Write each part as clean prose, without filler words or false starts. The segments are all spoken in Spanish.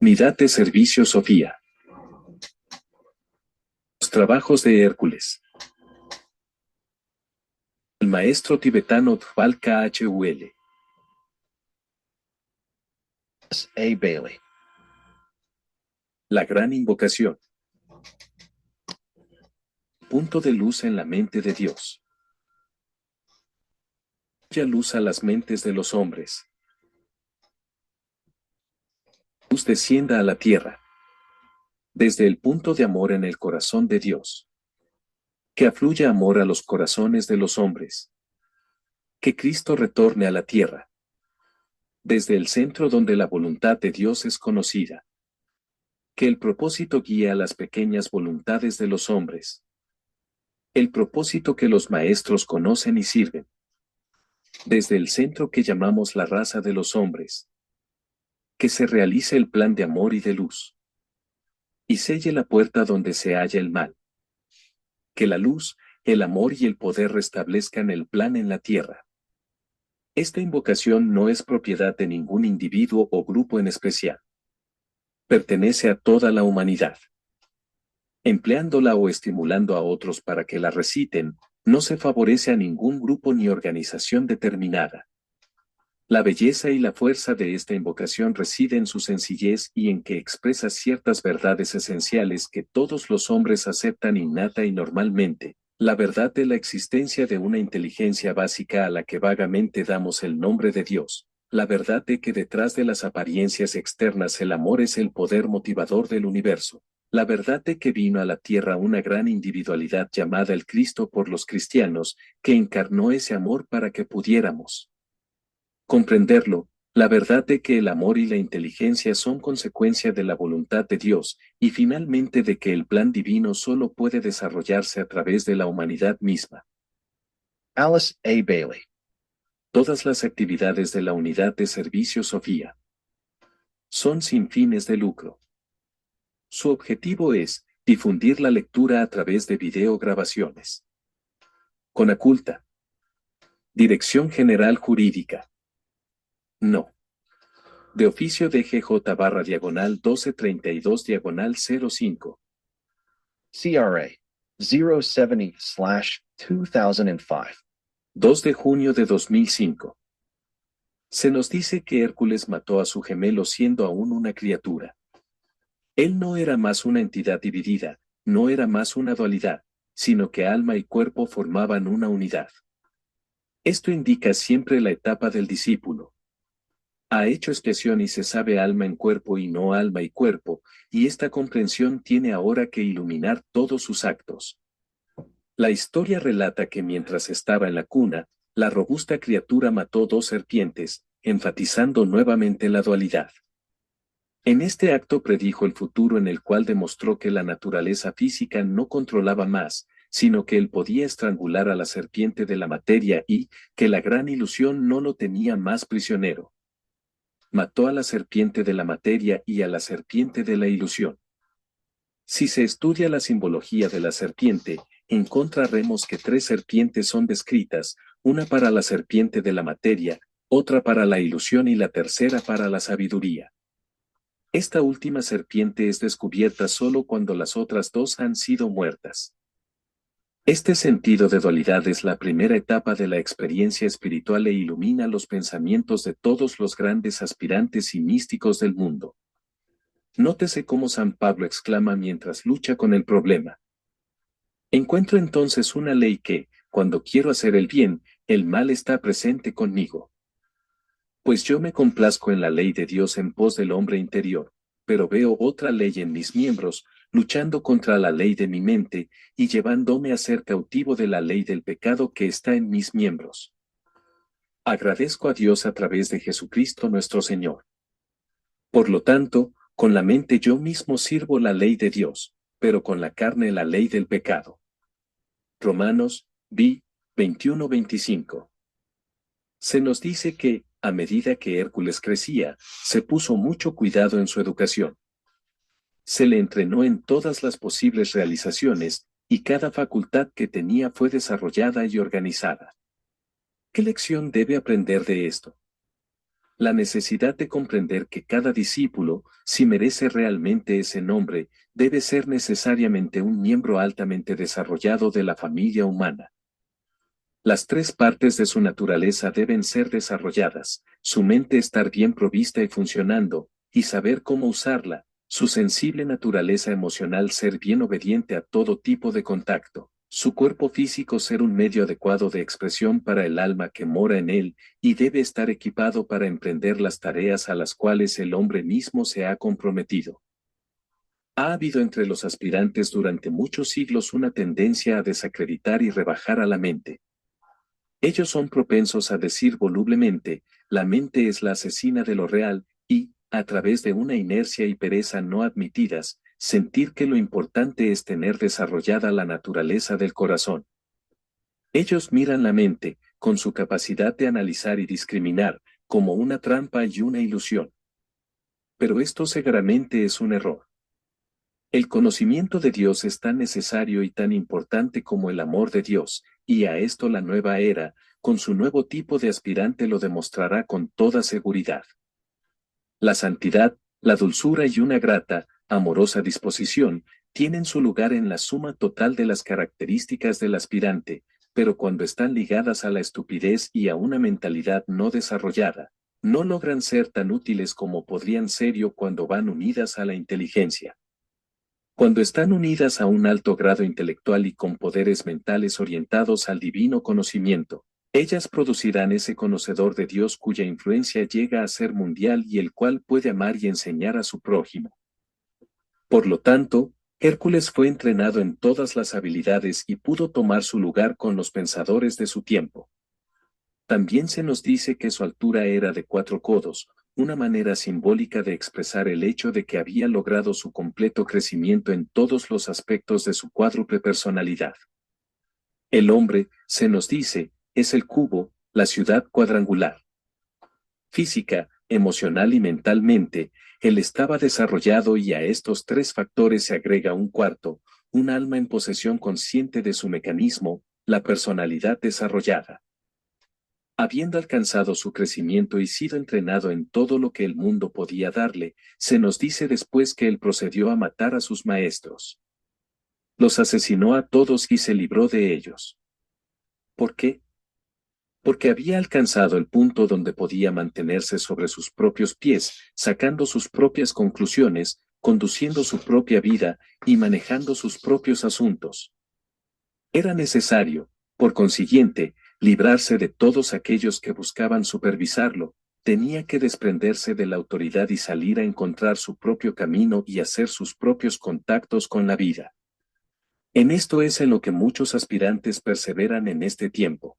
Unidad de Servicio Sofía. Los trabajos de Hércules. El maestro tibetano Dhval Khul. A. Bailey. La gran invocación. Punto de luz en la mente de Dios. Ya luz a las mentes de los hombres. Luz descienda a la tierra. Desde el punto de amor en el corazón de Dios. Que afluya amor a los corazones de los hombres. Que Cristo retorne a la tierra. Desde el centro donde la voluntad de Dios es conocida. Que el propósito guíe a las pequeñas voluntades de los hombres. El propósito que los maestros conocen y sirven. Desde el centro que llamamos la raza de los hombres. Que se realice el plan de amor y de luz. Y selle la puerta donde se halla el mal. Que la luz, el amor y el poder restablezcan el plan en la tierra. Esta invocación no es propiedad de ningún individuo o grupo en especial. Pertenece a toda la humanidad. Empleándola o estimulando a otros para que la reciten, no se favorece a ningún grupo ni organización determinada. La belleza y la fuerza de esta invocación reside en su sencillez y en que expresa ciertas verdades esenciales que todos los hombres aceptan innata y normalmente. La verdad de la existencia de una inteligencia básica a la que vagamente damos el nombre de Dios. La verdad de que detrás de las apariencias externas el amor es el poder motivador del universo. La verdad de que vino a la tierra una gran individualidad llamada el Cristo por los cristianos, que encarnó ese amor para que pudiéramos comprenderlo. La verdad de que el amor y la inteligencia son consecuencia de la voluntad de Dios, y finalmente de que el plan divino solo puede desarrollarse a través de la humanidad misma. Alice A. Bailey. Todas las actividades de la Unidad de Servicio Sofía son sin fines de lucro. Su objetivo es difundir la lectura a través de videograbaciones. Conaculta. Dirección General Jurídica. No. De oficio de GJ/1232/05. CRA 070/2005. 2 de junio de 2005. Se nos dice que Hércules mató a su gemelo siendo aún una criatura. Él no era más una entidad dividida, no era más una dualidad, sino que alma y cuerpo formaban una unidad. Esto indica siempre la etapa del discípulo. Ha hecho expiación y se sabe alma en cuerpo y no alma y cuerpo, y esta comprensión tiene ahora que iluminar todos sus actos. La historia relata que mientras estaba en la cuna, la robusta criatura mató 2 serpientes, enfatizando nuevamente la dualidad. En este acto predijo el futuro en el cual demostró que la naturaleza física no controlaba más, sino que él podía estrangular a la serpiente de la materia y, que la gran ilusión no lo tenía más prisionero. Mató a la serpiente de la materia y a la serpiente de la ilusión. Si se estudia la simbología de la serpiente, encontraremos que 3 serpientes son descritas, una para la serpiente de la materia, otra para la ilusión y la tercera para la sabiduría. Esta última serpiente es descubierta solo cuando las otras 2 han sido muertas. Este sentido de dualidad es la primera etapa de la experiencia espiritual e ilumina los pensamientos de todos los grandes aspirantes y místicos del mundo. Nótese cómo San Pablo exclama mientras lucha con el problema. Encuentro entonces una ley que, cuando quiero hacer el bien, el mal está presente conmigo. Pues yo me complazco en la ley de Dios en pos del hombre interior, pero veo otra ley en mis miembros, luchando contra la ley de mi mente, y llevándome a ser cautivo de la ley del pecado que está en mis miembros. Agradezco a Dios a través de Jesucristo nuestro Señor. Por lo tanto, con la mente yo mismo sirvo la ley de Dios, pero con la carne la ley del pecado. Romanos, 21-25. Se nos dice que, a medida que Hércules crecía, se puso mucho cuidado en su educación. Se le entrenó en todas las posibles realizaciones, y cada facultad que tenía fue desarrollada y organizada. ¿Qué lección debe aprender de esto? La necesidad de comprender que cada discípulo, si merece realmente ese nombre, debe ser necesariamente un miembro altamente desarrollado de la familia humana. Las tres partes de su naturaleza deben ser desarrolladas, su mente estar bien provista y funcionando, y saber cómo usarla, su sensible naturaleza emocional ser bien obediente a todo tipo de contacto, su cuerpo físico ser un medio adecuado de expresión para el alma que mora en él, y debe estar equipado para emprender las tareas a las cuales el hombre mismo se ha comprometido. Ha habido entre los aspirantes durante muchos siglos una tendencia a desacreditar y rebajar a la mente. Ellos son propensos a decir volublemente, la mente es la asesina de lo real, y, a través de una inercia y pereza no admitidas, sentir que lo importante es tener desarrollada la naturaleza del corazón. Ellos miran la mente, con su capacidad de analizar y discriminar, como una trampa y una ilusión. Pero esto seguramente es un error. El conocimiento de Dios es tan necesario y tan importante como el amor de Dios, y a esto la nueva era, con su nuevo tipo de aspirante lo demostrará con toda seguridad. La santidad, la dulzura y una grata, amorosa disposición, tienen su lugar en la suma total de las características del aspirante, pero cuando están ligadas a la estupidez y a una mentalidad no desarrollada, no logran ser tan útiles como podrían serlo cuando van unidas a la inteligencia. Cuando están unidas a un alto grado intelectual y con poderes mentales orientados al divino conocimiento, ellas producirán ese conocedor de Dios cuya influencia llega a ser mundial y el cual puede amar y enseñar a su prójimo. Por lo tanto, Hércules fue entrenado en todas las habilidades y pudo tomar su lugar con los pensadores de su tiempo. También se nos dice que su altura era de 4 codos, una manera simbólica de expresar el hecho de que había logrado su completo crecimiento en todos los aspectos de su cuádruple personalidad. El hombre, se nos dice, es el cubo, la ciudad cuadrangular. Física, emocional y mentalmente, él estaba desarrollado y a estos tres factores se agrega un cuarto, un alma en posesión consciente de su mecanismo, la personalidad desarrollada. Habiendo alcanzado su crecimiento y sido entrenado en todo lo que el mundo podía darle, se nos dice después que él procedió a matar a sus maestros. Los asesinó a todos y se libró de ellos. ¿Por qué? Porque había alcanzado el punto donde podía mantenerse sobre sus propios pies, sacando sus propias conclusiones, conduciendo su propia vida y manejando sus propios asuntos. Era necesario, por consiguiente, librarse de todos aquellos que buscaban supervisarlo, tenía que desprenderse de la autoridad y salir a encontrar su propio camino y hacer sus propios contactos con la vida. En esto es en lo que muchos aspirantes perseveran en este tiempo.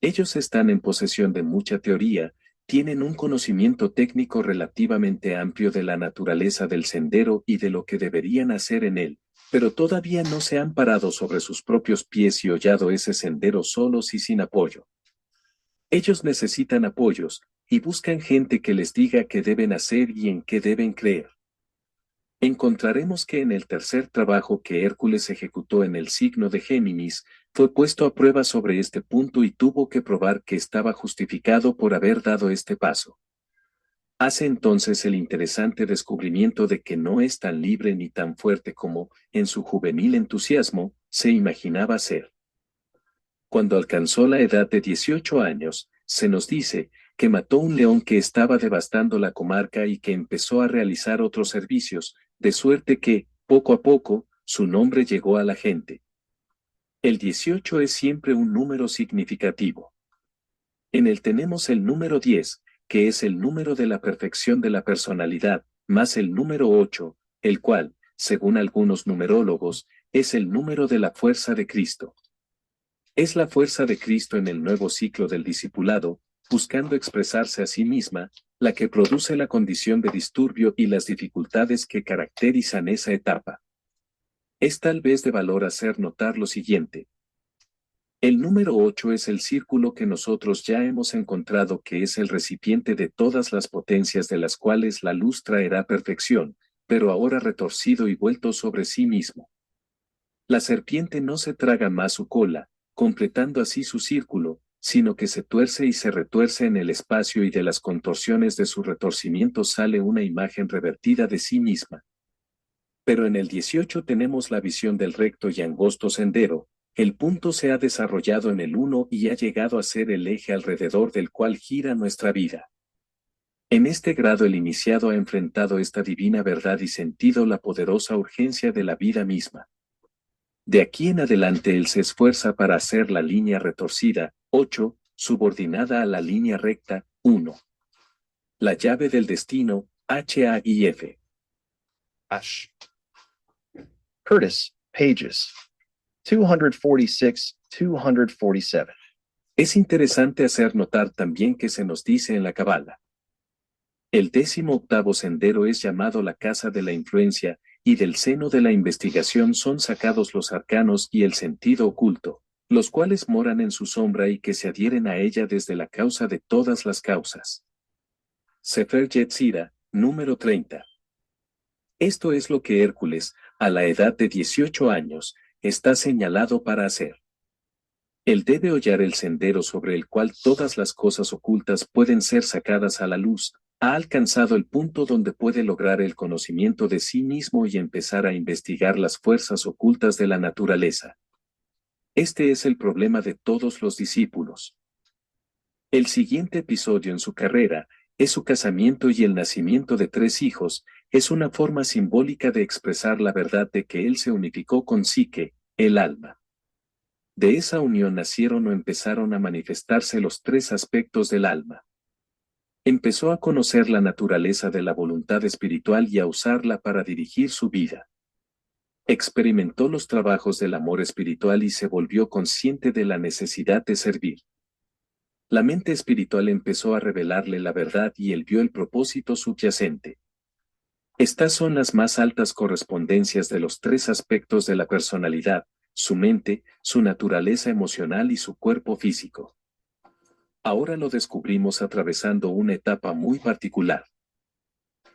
Ellos están en posesión de mucha teoría, tienen un conocimiento técnico relativamente amplio de la naturaleza del sendero y de lo que deberían hacer en él, pero todavía no se han parado sobre sus propios pies y hollado ese sendero solos y sin apoyo. Ellos necesitan apoyos, y buscan gente que les diga qué deben hacer y en qué deben creer. Encontraremos que en el tercer trabajo que Hércules ejecutó en el signo de Géminis, fue puesto a prueba sobre este punto y tuvo que probar que estaba justificado por haber dado este paso. Hace entonces el interesante descubrimiento de que no es tan libre ni tan fuerte como, en su juvenil entusiasmo, se imaginaba ser. Cuando alcanzó la edad de 18 años, se nos dice que mató un león que estaba devastando la comarca y que empezó a realizar otros servicios, de suerte que, poco a poco, su nombre llegó a la gente. El 18 es siempre un número significativo. En él tenemos el número 10, que es el número de la perfección de la personalidad, más el número 8, el cual, según algunos numerólogos, es el número de la fuerza de Cristo. Es la fuerza de Cristo en el nuevo ciclo del discipulado, buscando expresarse a sí misma, la que produce la condición de disturbio y las dificultades que caracterizan esa etapa. Es tal vez de valor hacer notar lo siguiente. El número 8 es el círculo que nosotros ya hemos encontrado que es el recipiente de todas las potencias de las cuales la luz traerá perfección, pero ahora retorcido y vuelto sobre sí mismo. La serpiente no se traga más su cola, completando así su círculo, sino que se tuerce y se retuerce en el espacio y de las contorsiones de su retorcimiento sale una imagen revertida de sí misma. Pero en el 18 tenemos la visión del recto y angosto sendero, el punto se ha desarrollado en el 1 y ha llegado a ser el eje alrededor del cual gira nuestra vida. En este grado el iniciado ha enfrentado esta divina verdad y sentido la poderosa urgencia de la vida misma. De aquí en adelante él se esfuerza para hacer la línea retorcida, 8, subordinada a la línea recta, 1. La llave del destino, HA y F. Ash. Curtis, pages 246, 247. Es interesante hacer notar también que se nos dice en la Cabala. El 18º sendero es llamado la casa de la influencia, y del seno de la investigación son sacados los arcanos y el sentido oculto, los cuales moran en su sombra y que se adhieren a ella desde la causa de todas las causas. Sefer Yetzirah, número 30. Esto es lo que Hércules, a la edad de 18 años, está señalado para hacer. Él debe hollar el sendero sobre el cual todas las cosas ocultas pueden ser sacadas a la luz. Ha alcanzado el punto donde puede lograr el conocimiento de sí mismo y empezar a investigar las fuerzas ocultas de la naturaleza. Este es el problema de todos los discípulos. El siguiente episodio en su carrera es su casamiento y el nacimiento de 3 hijos, es una forma simbólica de expresar la verdad de que él se unificó con Psique, el alma. De esa unión nacieron o empezaron a manifestarse los 3 aspectos del alma. Empezó a conocer la naturaleza de la voluntad espiritual y a usarla para dirigir su vida. Experimentó los trabajos del amor espiritual y se volvió consciente de la necesidad de servir. La mente espiritual empezó a revelarle la verdad y él vio el propósito subyacente. Estas son las más altas correspondencias de los 3 aspectos de la personalidad, su mente, su naturaleza emocional y su cuerpo físico. Ahora lo descubrimos atravesando una etapa muy particular.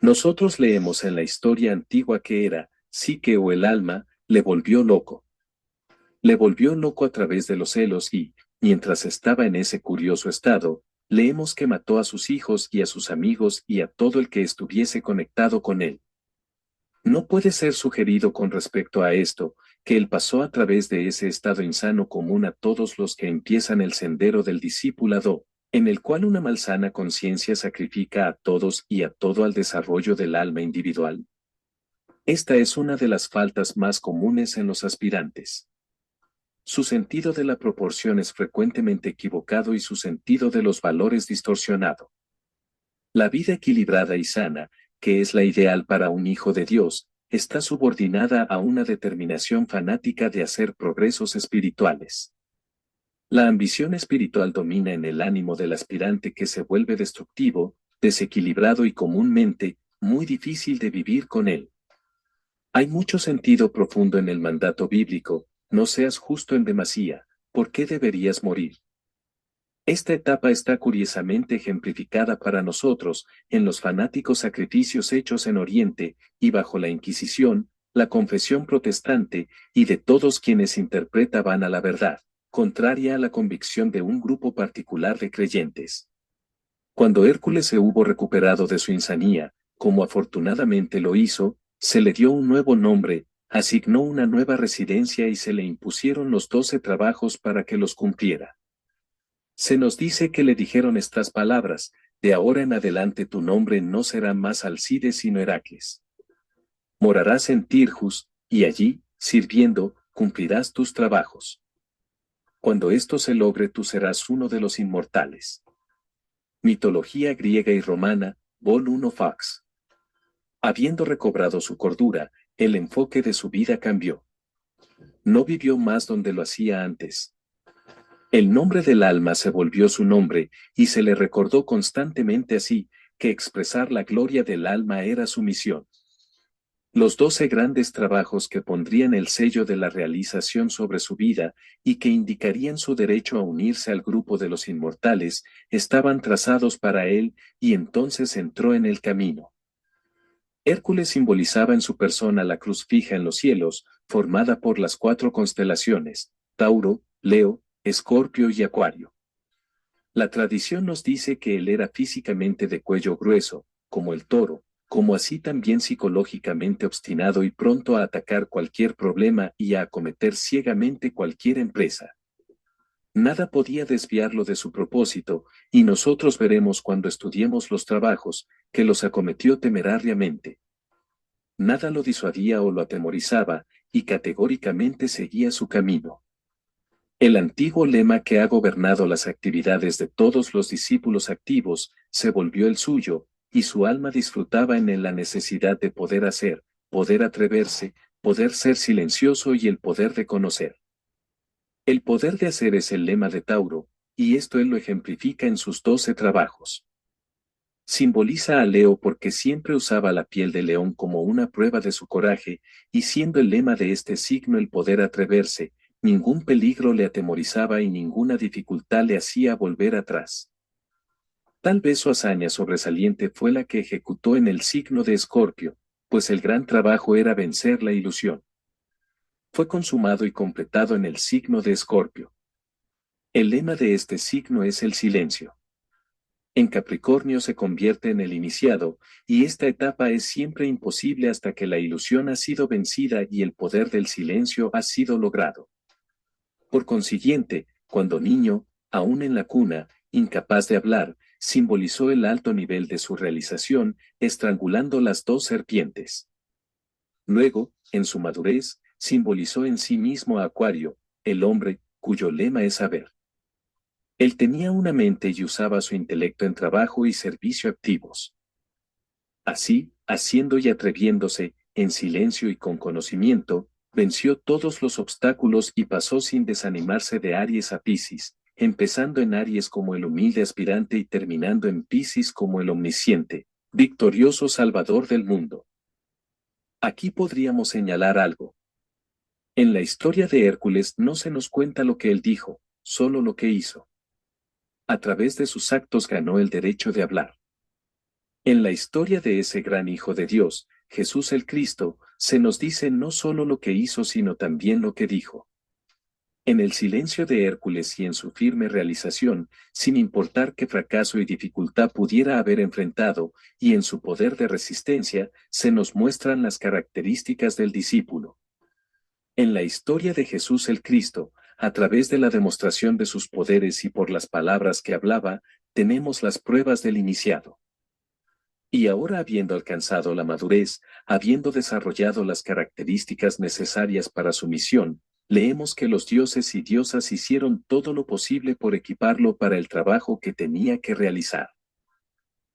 Nosotros leemos en la historia antigua que era, Psique o el alma, le volvió loco. Le volvió loco a través de los celos y, mientras estaba en ese curioso estado, leemos que mató a sus hijos y a sus amigos y a todo el que estuviese conectado con él. No puede ser sugerido con respecto a esto, que él pasó a través de ese estado insano común a todos los que empiezan el sendero del discipulado, en el cual una malsana conciencia sacrifica a todos y a todo al desarrollo del alma individual. Esta es una de las faltas más comunes en los aspirantes. Su sentido de la proporción es frecuentemente equivocado y su sentido de los valores distorsionado. La vida equilibrada y sana, que es la ideal para un hijo de Dios, está subordinada a una determinación fanática de hacer progresos espirituales. La ambición espiritual domina en el ánimo del aspirante que se vuelve destructivo, desequilibrado y comúnmente, muy difícil de vivir con él. Hay mucho sentido profundo en el mandato bíblico, no seas justo en demasía, ¿por qué deberías morir? Esta etapa está curiosamente ejemplificada para nosotros en los fanáticos sacrificios hechos en Oriente, y bajo la Inquisición, la confesión protestante, y de todos quienes interpretaban a la verdad, contraria a la convicción de un grupo particular de creyentes. Cuando Hércules se hubo recuperado de su insanía, como afortunadamente lo hizo, se le dio un nuevo nombre, asignó una nueva residencia y se le impusieron los 12 trabajos para que los cumpliera. Se nos dice que le dijeron estas palabras: de ahora en adelante tu nombre no será más Alcides sino Heracles. Morarás en Tirjus, y allí, sirviendo, cumplirás tus trabajos. Cuando esto se logre tú serás uno de los inmortales. Mitología griega y romana, Vol. 1 Fax. Habiendo recobrado su cordura, el enfoque de su vida cambió. No vivió más donde lo hacía antes. El nombre del alma se volvió su nombre, y se le recordó constantemente así, que expresar la gloria del alma era su misión. Los 12 grandes trabajos que pondrían el sello de la realización sobre su vida, y que indicarían su derecho a unirse al grupo de los inmortales, estaban trazados para él, y entonces entró en el camino. Hércules simbolizaba en su persona la cruz fija en los cielos, formada por las 4 constelaciones, Tauro, Leo, Escorpio y Acuario. La tradición nos dice que él era físicamente de cuello grueso, como el toro, como así también psicológicamente obstinado y pronto a atacar cualquier problema y a acometer ciegamente cualquier empresa. Nada podía desviarlo de su propósito, y nosotros veremos cuando estudiemos los trabajos, que los acometió temerariamente. Nada lo disuadía o lo atemorizaba, y categóricamente seguía su camino. El antiguo lema que ha gobernado las actividades de todos los discípulos activos se volvió el suyo, y su alma disfrutaba en él la necesidad de poder hacer, poder atreverse, poder ser silencioso y el poder de conocer. El poder de hacer es el lema de Tauro, y esto él lo ejemplifica en sus 12 trabajos. Simboliza a Leo porque siempre usaba la piel de león como una prueba de su coraje, y siendo el lema de este signo el poder atreverse, ningún peligro le atemorizaba y ninguna dificultad le hacía volver atrás. Tal vez su hazaña sobresaliente fue la que ejecutó en el signo de Escorpio, pues el gran trabajo era vencer la ilusión. Fue consumado y completado en el signo de Escorpio. El lema de este signo es el silencio. En Capricornio se convierte en el iniciado, y esta etapa es siempre imposible hasta que la ilusión ha sido vencida y el poder del silencio ha sido logrado. Por consiguiente, cuando niño, aún en la cuna, incapaz de hablar, simbolizó el alto nivel de su realización, estrangulando las 2 serpientes. Luego, en su madurez, simbolizó en sí mismo a Acuario, el hombre, cuyo lema es saber. Él tenía una mente y usaba su intelecto en trabajo y servicio activos. Así, haciendo y atreviéndose, en silencio y con conocimiento, venció todos los obstáculos y pasó sin desanimarse de Aries a Piscis, empezando en Aries como el humilde aspirante y terminando en Piscis como el omnisciente, victorioso Salvador del mundo. Aquí podríamos señalar algo. En la historia de Hércules no se nos cuenta lo que él dijo, solo lo que hizo. A través de sus actos ganó el derecho de hablar. En la historia de ese gran Hijo de Dios, Jesús el Cristo, se nos dice no solo lo que hizo sino también lo que dijo. En el silencio de Hércules y en su firme realización, sin importar qué fracaso y dificultad pudiera haber enfrentado, y en su poder de resistencia, se nos muestran las características del discípulo. En la historia de Jesús el Cristo, a través de la demostración de sus poderes y por las palabras que hablaba, tenemos las pruebas del iniciado. Y ahora habiendo alcanzado la madurez, habiendo desarrollado las características necesarias para su misión, leemos que los dioses y diosas hicieron todo lo posible por equiparlo para el trabajo que tenía que realizar.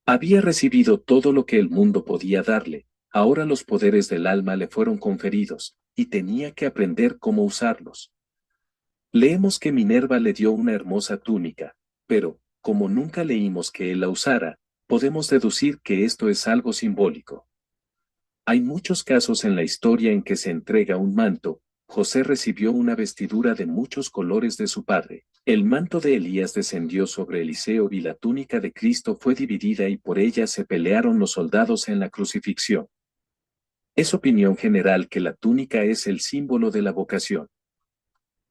Había recibido todo lo que el mundo podía darle, ahora los poderes del alma le fueron conferidos, y tenía que aprender cómo usarlos. Leemos que Minerva le dio una hermosa túnica, pero, como nunca leímos que él la usara, podemos deducir que esto es algo simbólico. Hay muchos casos en la historia en que se entrega un manto. José recibió una vestidura de muchos colores de su padre. El manto de Elías descendió sobre Eliseo y la túnica de Cristo fue dividida y por ella se pelearon los soldados en la crucifixión. Es opinión general que la túnica es el símbolo de la vocación.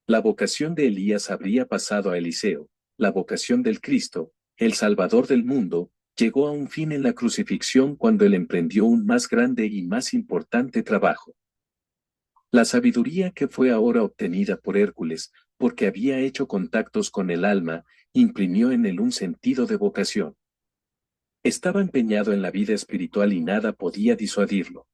La vocación de Elías habría pasado a Eliseo, la vocación del Cristo, el Salvador del mundo, llegó a un fin en la crucifixión cuando él emprendió un más grande y más importante trabajo. La sabiduría que fue ahora obtenida por Hércules, porque había hecho contactos con el alma, imprimió en él un sentido de vocación. Estaba empeñado en la vida espiritual y nada podía disuadirlo.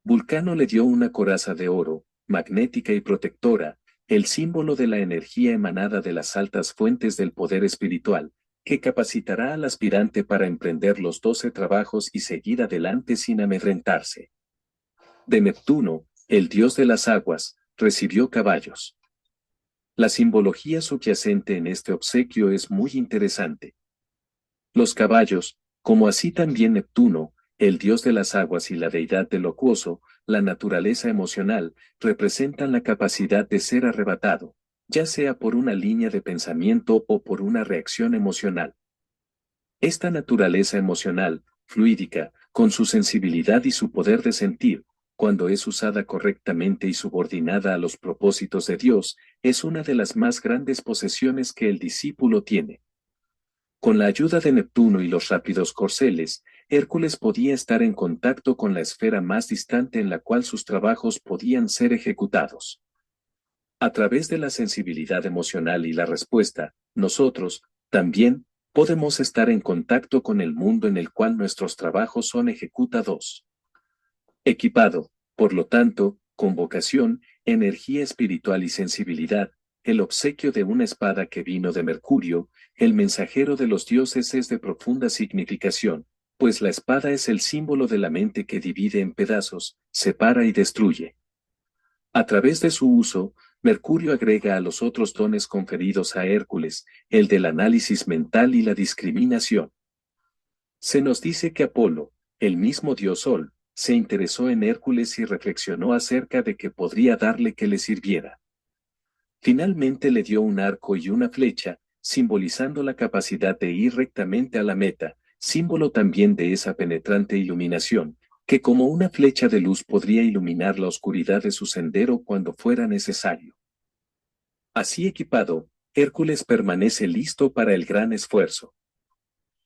Vulcano le dio una coraza de oro, magnética y protectora, el símbolo de la energía emanada de las altas fuentes del poder espiritual, que capacitará al aspirante para emprender los 12 trabajos y seguir adelante sin amedrentarse. De Neptuno, el dios de las aguas, recibió caballos. La simbología subyacente en este obsequio es muy interesante. Los caballos, como así también Neptuno, el dios de las aguas y la deidad del locuoso, la naturaleza emocional, representan la capacidad de ser arrebatado, ya sea por una línea de pensamiento o por una reacción emocional. Esta naturaleza emocional, fluídica, con su sensibilidad y su poder de sentir, cuando es usada correctamente y subordinada a los propósitos de Dios, es una de las más grandes posesiones que el discípulo tiene. Con la ayuda de Neptuno y los rápidos corceles, Hércules podía estar en contacto con la esfera más distante en la cual sus trabajos podían ser ejecutados. A través de la sensibilidad emocional y la respuesta, nosotros, también, podemos estar en contacto con el mundo en el cual nuestros trabajos son ejecutados. Equipado, por lo tanto, con vocación, energía espiritual y sensibilidad, el obsequio de una espada que vino de Mercurio, el mensajero de los dioses es de profunda significación, pues la espada es el símbolo de la mente que divide en pedazos, separa y destruye. A través de su uso, Mercurio agrega a los otros dones conferidos a Hércules, el del análisis mental y la discriminación. Se nos dice que Apolo, el mismo dios Sol, se interesó en Hércules y reflexionó acerca de que podría darle que le sirviera. Finalmente le dio un arco y una flecha, simbolizando la capacidad de ir rectamente a la meta, símbolo también de esa penetrante iluminación, que como una flecha de luz podría iluminar la oscuridad de su sendero cuando fuera necesario. Así equipado, Hércules permanece listo para el gran esfuerzo.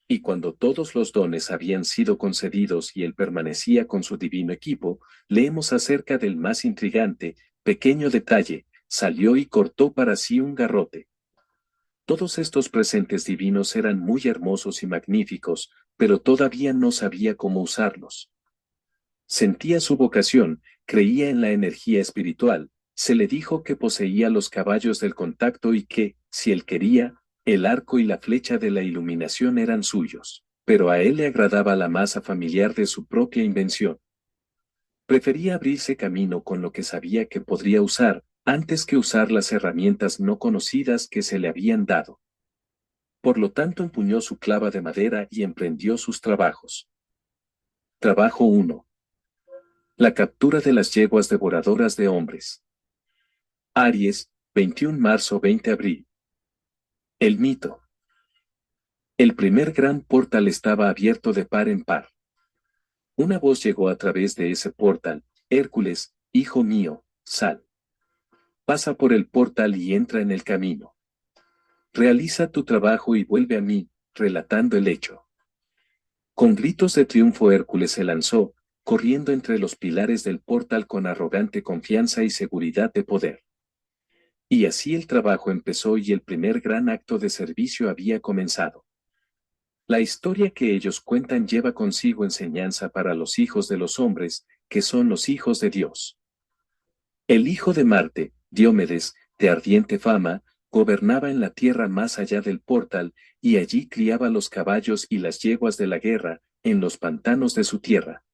Y cuando todos los dones habían sido concedidos y él permanecía con su divino equipo, leemos acerca del más intrigante, pequeño detalle: salió y cortó para sí un garrote. Todos estos presentes divinos eran muy hermosos y magníficos, pero todavía no sabía cómo usarlos. Sentía su vocación, creía en la energía espiritual, se le dijo que poseía los caballos del contacto y que, si él quería, el arco y la flecha de la iluminación eran suyos, pero a él le agradaba la masa familiar de su propia invención. Prefería abrirse camino con lo que sabía que podría usar, antes que usar las herramientas no conocidas que se le habían dado. Por lo tanto empuñó su clava de madera y emprendió sus trabajos. Trabajo 1. La captura de las yeguas devoradoras de hombres. Aries, 21 marzo 20 abril. El mito. El primer gran portal estaba abierto de par en par. Una voz llegó a través de ese portal: Hércules, hijo mío, sal. Pasa por el portal y entra en el camino. Realiza tu trabajo y vuelve a mí, relatando el hecho. Con gritos de triunfo Hércules se lanzó, corriendo entre los pilares del portal con arrogante confianza y seguridad de poder. Y así el trabajo empezó y el primer gran acto de servicio había comenzado. La historia que ellos cuentan lleva consigo enseñanza para los hijos de los hombres, que son los hijos de Dios. El hijo de Marte, Diomedes, de ardiente fama, gobernaba en la tierra más allá del portal, y allí criaba los caballos y las yeguas de la guerra, en los pantanos de su tierra.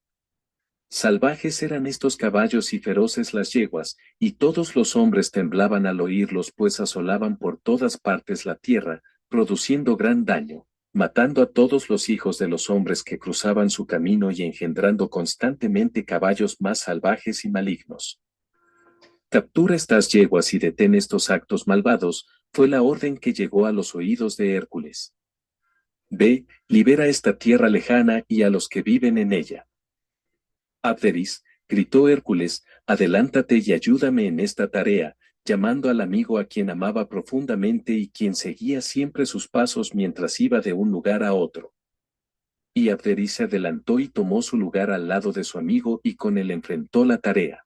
Salvajes eran estos caballos y feroces las yeguas, y todos los hombres temblaban al oírlos, pues asolaban por todas partes la tierra, produciendo gran daño, matando a todos los hijos de los hombres que cruzaban su camino y engendrando constantemente caballos más salvajes y malignos. Captura estas yeguas y detén estos actos malvados, fue la orden que llegó a los oídos de Hércules. Ve, libera esta tierra lejana y a los que viven en ella. Abderis, gritó Hércules, adelántate y ayúdame en esta tarea, llamando al amigo a quien amaba profundamente y quien seguía siempre sus pasos mientras iba de un lugar a otro. Y Abderis se adelantó y tomó su lugar al lado de su amigo y con él enfrentó la tarea.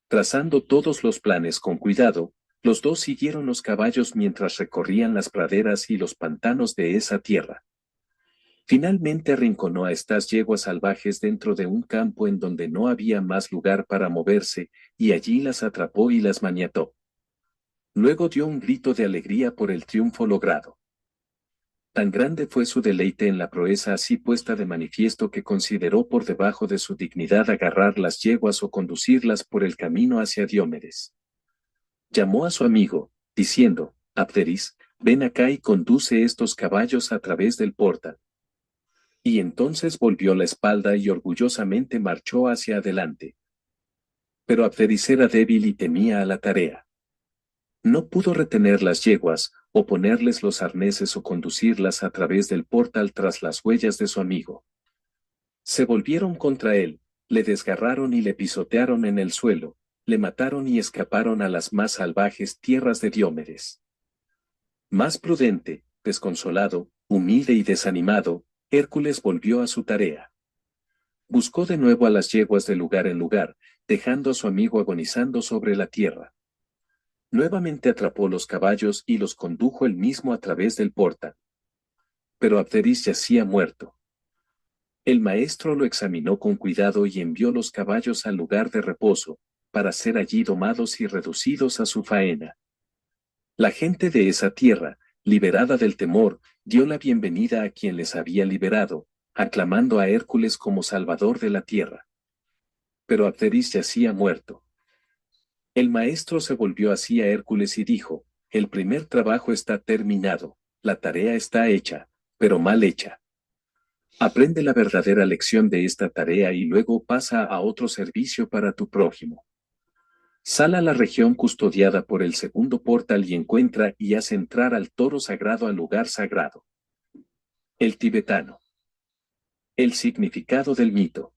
Trazando todos los planes con cuidado, los dos siguieron los caballos mientras recorrían las praderas y los pantanos de esa tierra. Finalmente arrinconó a estas yeguas salvajes dentro de un campo en donde no había más lugar para moverse, y allí las atrapó y las maniató. Luego dio un grito de alegría por el triunfo logrado. Tan grande fue su deleite en la proeza así puesta de manifiesto que consideró por debajo de su dignidad agarrar las yeguas o conducirlas por el camino hacia Diomedes. Llamó a su amigo, diciendo: Abderis, ven acá y conduce estos caballos a través del portal. Y entonces volvió la espalda y orgullosamente marchó hacia adelante. Pero Abderis era débil y temía a la tarea. No pudo retener las yeguas, o ponerles los arneses o conducirlas a través del portal tras las huellas de su amigo. Se volvieron contra él, le desgarraron y le pisotearon en el suelo, le mataron y escaparon a las más salvajes tierras de Diomedes. Más prudente, desconsolado, Humilde y desanimado, Hércules volvió a su tarea. Buscó de nuevo a las yeguas de lugar en lugar, dejando a su amigo agonizando sobre la tierra. Nuevamente atrapó los caballos y los condujo él mismo a través del portal. Pero Abderis yacía muerto. El maestro lo examinó con cuidado y envió los caballos al lugar de reposo, para ser allí domados y reducidos a su faena. La gente de esa tierra, liberada del temor, dio la bienvenida a quien les había liberado, aclamando a Hércules como salvador de la tierra. Pero Abderis yacía muerto. El maestro se volvió hacia Hércules y dijo: el primer trabajo está terminado, la tarea está hecha, pero mal hecha. Aprende la verdadera lección de esta tarea y luego pasa a otro servicio para tu prójimo. Sal a la región custodiada por el segundo portal y encuentra y haz entrar al toro sagrado al lugar sagrado. El tibetano. El significado del mito.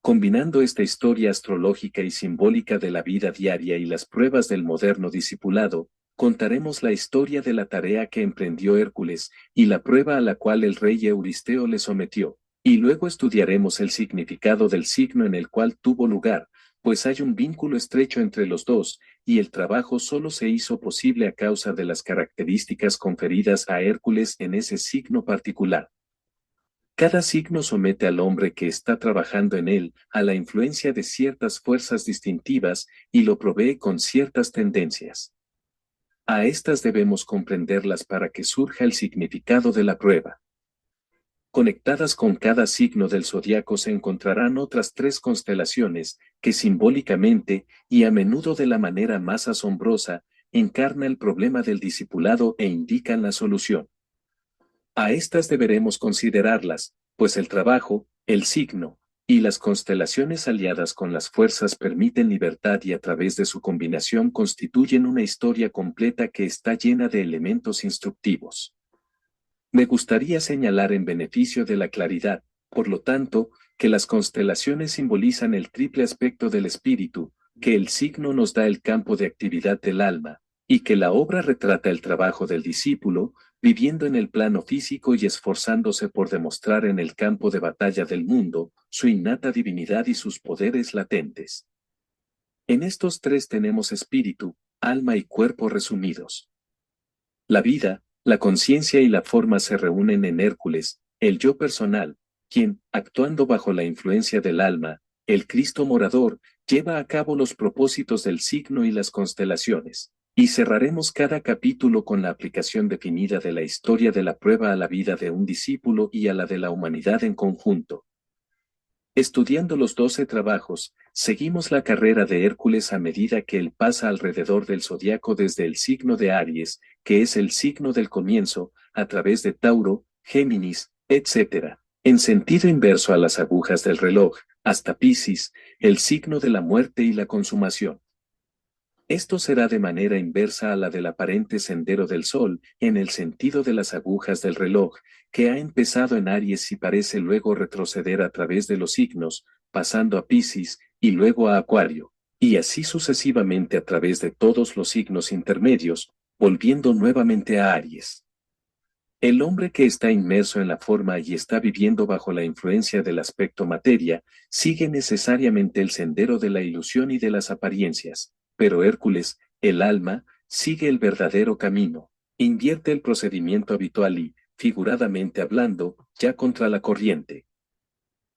Combinando esta historia astrológica y simbólica de la vida diaria y las pruebas del moderno discipulado, contaremos la historia de la tarea que emprendió Hércules y la prueba a la cual el rey Euristeo le sometió, y luego estudiaremos el significado del signo en el cual tuvo lugar, pues hay un vínculo estrecho entre los dos, y el trabajo solo se hizo posible a causa de las características conferidas a Hércules en ese signo particular. Cada signo somete al hombre que está trabajando en él a la influencia de ciertas fuerzas distintivas y lo provee con ciertas tendencias. A estas debemos comprenderlas para que surja el significado de la prueba. Conectadas con cada signo del zodiaco se encontrarán otras 3 constelaciones que simbólicamente, y a menudo de la manera más asombrosa, encarna el problema del discipulado e indican la solución. A estas deberemos considerarlas, pues el trabajo, el signo, y las constelaciones aliadas con las fuerzas permiten libertad y a través de su combinación constituyen una historia completa que está llena de elementos instructivos. Me gustaría señalar en beneficio de la claridad, por lo tanto, que las constelaciones simbolizan el triple aspecto del espíritu, que el signo nos da el campo de actividad del alma, y que la obra retrata el trabajo del discípulo, viviendo en el plano físico y esforzándose por demostrar en el campo de batalla del mundo, su innata divinidad y sus poderes latentes. En estos 3 tenemos espíritu, alma y cuerpo resumidos. La vida, la conciencia y la forma se reúnen en Hércules, el yo personal, quien, actuando bajo la influencia del alma, el Cristo morador, lleva a cabo los propósitos del signo y las constelaciones. Y cerraremos cada capítulo con la aplicación definida de la historia de la prueba a la vida de un discípulo y a la de la humanidad en conjunto. Estudiando los 12 trabajos, seguimos la carrera de Hércules a medida que él pasa alrededor del zodiaco desde el signo de Aries, que es el signo del comienzo, a través de Tauro, Géminis, etc., en sentido inverso a las agujas del reloj, hasta Piscis, el signo de la muerte y la consumación. Esto será de manera inversa a la del aparente sendero del Sol, en el sentido de las agujas del reloj, que ha empezado en Aries y parece luego retroceder a través de los signos, pasando a Piscis, y luego a Acuario, y así sucesivamente a través de todos los signos intermedios, volviendo nuevamente a Aries. El hombre que está inmerso en la forma y está viviendo bajo la influencia del aspecto materia, sigue necesariamente el sendero de la ilusión y de las apariencias. Pero Hércules, el alma, sigue el verdadero camino, invierte el procedimiento habitual y, figuradamente hablando, ya contra la corriente.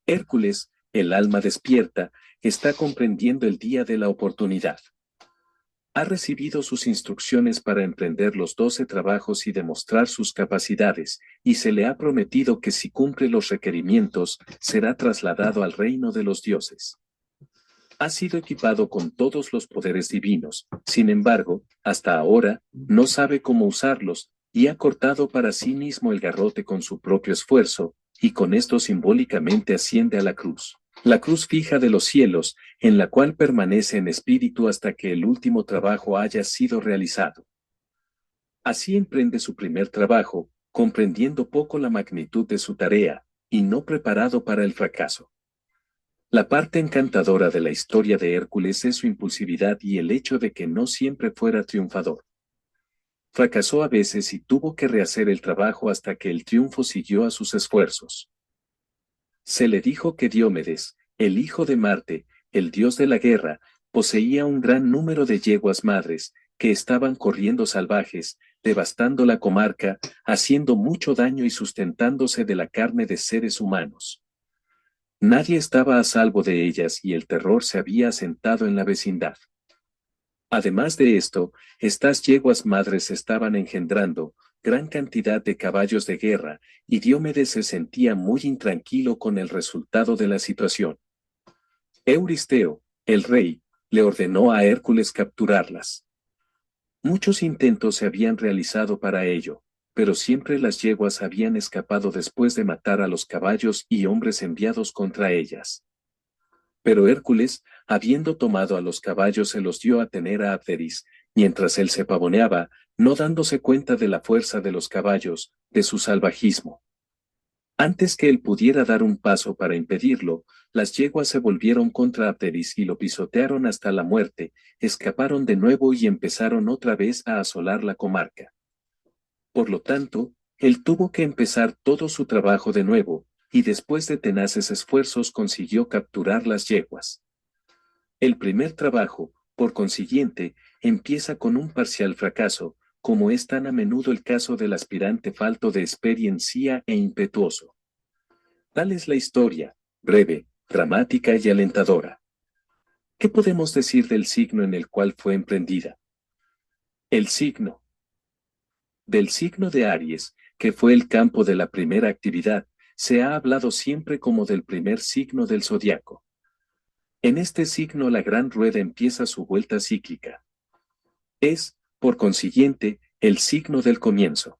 Hércules, el alma despierta, está comprendiendo el día de la oportunidad. Ha recibido sus instrucciones para emprender los 12 trabajos y demostrar sus capacidades, y se le ha prometido que si cumple los requerimientos, será trasladado al reino de los dioses. Ha sido equipado con todos los poderes divinos, sin embargo, hasta ahora, no sabe cómo usarlos, y ha cortado para sí mismo el garrote con su propio esfuerzo, y con esto simbólicamente asciende a la cruz fija de los cielos, en la cual permanece en espíritu hasta que el último trabajo haya sido realizado. Así emprende su primer trabajo, comprendiendo poco la magnitud de su tarea, y no preparado para el fracaso. La parte encantadora de la historia de Hércules es su impulsividad y el hecho de que no siempre fuera triunfador. Fracasó a veces y tuvo que rehacer el trabajo hasta que el triunfo siguió a sus esfuerzos. Se le dijo que Diomedes, el hijo de Marte, el dios de la guerra, poseía un gran número de yeguas madres, que estaban corriendo salvajes, devastando la comarca, haciendo mucho daño y sustentándose de la carne de seres humanos. Nadie estaba a salvo de ellas y el terror se había asentado en la vecindad. Además de esto, estas yeguas madres estaban engendrando gran cantidad de caballos de guerra, y Diomedes se sentía muy intranquilo con el resultado de la situación. Euristeo, el rey, le ordenó a Hércules capturarlas. Muchos intentos se habían realizado para ello, pero siempre las yeguas habían escapado después de matar a los caballos y hombres enviados contra ellas. Pero Hércules, habiendo tomado a los caballos, se los dio a tener a Abderis, mientras él se pavoneaba, no dándose cuenta de la fuerza de los caballos, de su salvajismo. Antes que él pudiera dar un paso para impedirlo, las yeguas se volvieron contra Abderis y lo pisotearon hasta la muerte, escaparon de nuevo y empezaron otra vez a asolar la comarca. Por lo tanto, él tuvo que empezar todo su trabajo de nuevo, y después de tenaces esfuerzos consiguió capturar las yeguas. El primer trabajo, por consiguiente, empieza con un parcial fracaso, como es tan a menudo el caso del aspirante falto de experiencia e impetuoso. Tal es la historia, breve, dramática y alentadora. ¿Qué podemos decir del signo en el cual fue emprendida? El signo. Del signo de Aries, que fue el campo de la primera actividad, se ha hablado siempre como del primer signo del zodiaco. En este signo la gran rueda empieza su vuelta cíclica. Es, por consiguiente, el signo del comienzo.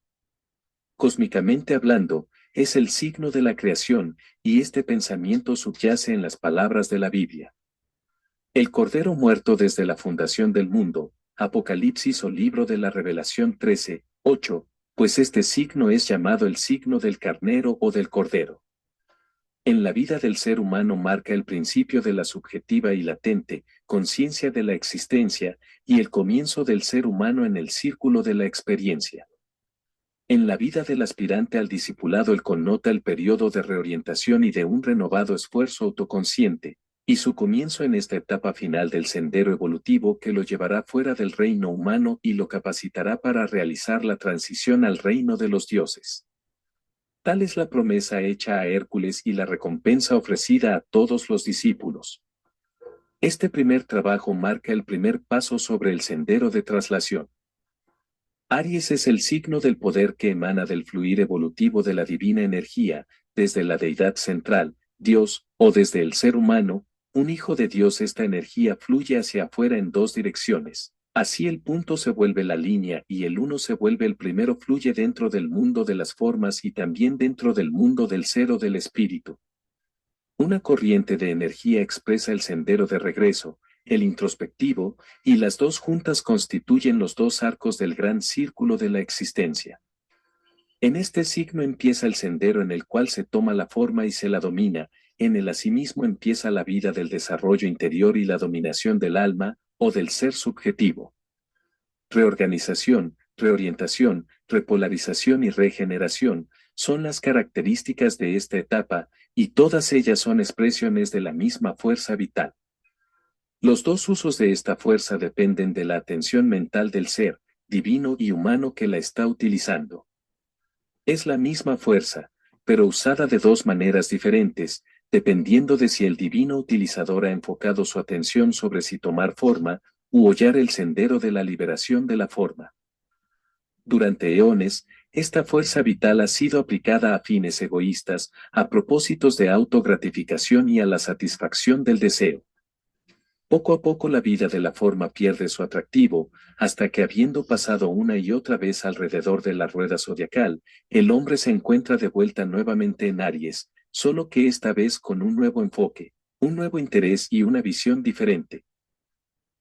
Cósmicamente hablando, es el signo de la creación, y este pensamiento subyace en las palabras de la Biblia. El Cordero muerto desde la fundación del mundo, Apocalipsis o Libro de la Revelación 13:8, pues este signo es llamado el signo del carnero o del cordero. En la vida del ser humano marca el principio de la subjetiva y latente conciencia de la existencia y el comienzo del ser humano en el círculo de la experiencia. En la vida del aspirante al discipulado él connota el periodo de reorientación y de un renovado esfuerzo autoconsciente, y su comienzo en esta etapa final del sendero evolutivo que lo llevará fuera del reino humano y lo capacitará para realizar la transición al reino de los dioses. Tal es la promesa hecha a Hércules y la recompensa ofrecida a todos los discípulos. Este primer trabajo marca el primer paso sobre el sendero de traslación. Aries es el signo del poder que emana del fluir evolutivo de la divina energía, desde la deidad central, Dios, o desde el ser humano, un hijo de Dios. Esta energía fluye hacia afuera en dos direcciones. Así el punto se vuelve la línea y el uno se vuelve el primero. Fluye dentro del mundo de las formas y también dentro del mundo del ser o del espíritu. Una corriente de energía expresa el sendero de regreso, el introspectivo, y las dos juntas constituyen los dos arcos del gran círculo de la existencia. En este signo empieza el sendero en el cual se toma la forma y se la domina, en el asimismo empieza la vida del desarrollo interior y la dominación del alma, o del ser subjetivo. Reorganización, reorientación, repolarización y regeneración son las características de esta etapa, y todas ellas son expresiones de la misma fuerza vital. Los dos usos de esta fuerza dependen de la atención mental del ser, divino y humano que la está utilizando. Es la misma fuerza, pero usada de dos maneras diferentes, dependiendo de si el divino utilizador ha enfocado su atención sobre si tomar forma, u hollar el sendero de la liberación de la forma. Durante eones, esta fuerza vital ha sido aplicada a fines egoístas, a propósitos de autogratificación y a la satisfacción del deseo. Poco a poco la vida de la forma pierde su atractivo, hasta que habiendo pasado una y otra vez alrededor de la rueda zodiacal, el hombre se encuentra de vuelta nuevamente en Aries, solo que esta vez con un nuevo enfoque, un nuevo interés y una visión diferente.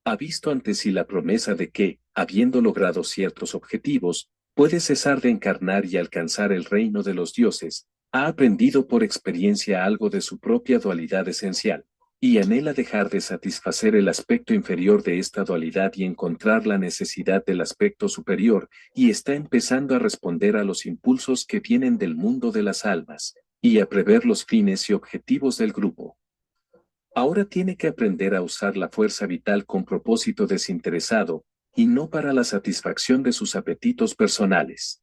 Ha visto ante sí la promesa de que, habiendo logrado ciertos objetivos, puede cesar de encarnar y alcanzar el reino de los dioses. Ha aprendido por experiencia algo de su propia dualidad esencial. y anhela dejar de satisfacer el aspecto inferior de esta dualidad y encontrar la necesidad del aspecto superior, y está empezando a responder a los impulsos que vienen del mundo de las almas, y a prever los fines y objetivos del grupo. Ahora tiene que aprender a usar la fuerza vital con propósito desinteresado, y no para la satisfacción de sus apetitos personales.